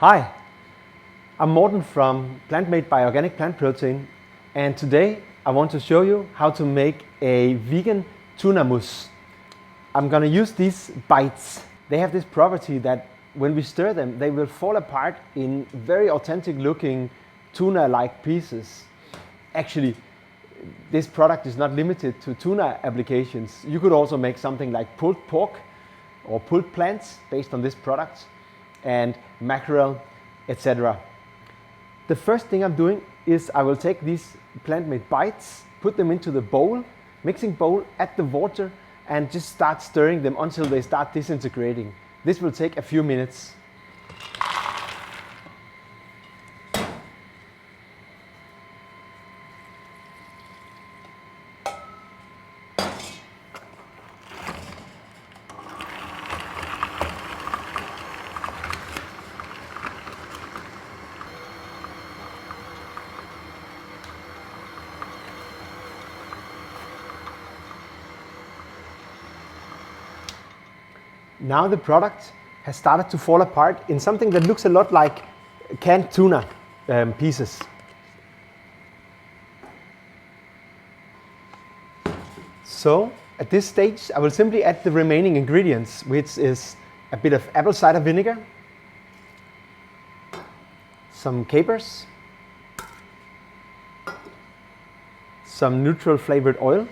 Hi, I'm Morten from Plant Made by Organic Plant Protein, and today I want to show you how to make a vegan tuna mousse. I'm gonna use these bites. They have this property that when we stir them, they will fall apart in very authentic looking tuna-like pieces. Actually, this product is not limited to tuna applications. You could also make something like pulled pork or pulled plants based on this product, and mackerel, etc. The first thing I'm doing is I will take these plant-made bites, put them into the bowl, mixing bowl, add the water, and just start stirring them until they start disintegrating. This will take a few minutes. Now the product has started to fall apart in something that looks a lot like canned tuna pieces. So at this stage I will simply add the remaining ingredients, which is a bit of apple cider vinegar, some capers, some neutral flavored oil,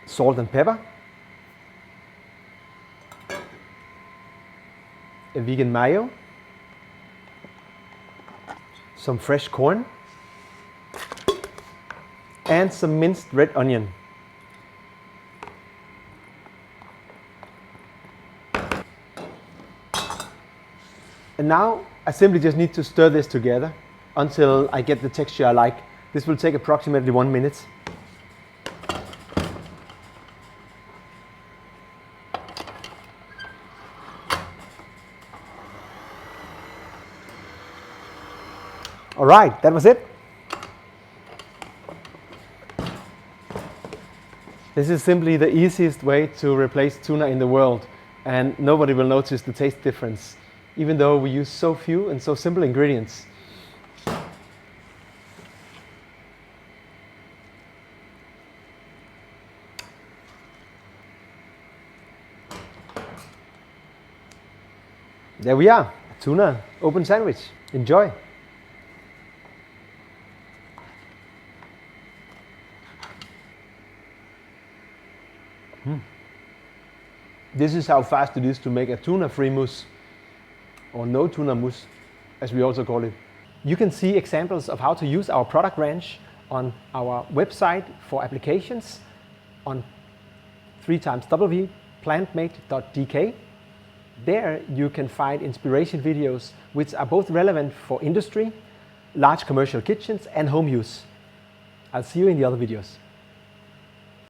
salt and pepper, a vegan mayo, some fresh corn, and some minced red onion. And now I simply just need to stir this together until I get the texture I like. This will take approximately 1 minute. All right, that was it. This is simply the easiest way to replace tuna in the world, and nobody will notice the taste difference, even though we use so few and so simple ingredients. There we are, a tuna open sandwich. Enjoy. This is how fast it is to make a tuna-free mousse, or noTuna mousse, as we also call it. You can see examples of how to use our product range on our website for applications on www.plantmade.dk. There you can find inspiration videos which are both relevant for industry, large commercial kitchens and home use. I'll see you in the other videos.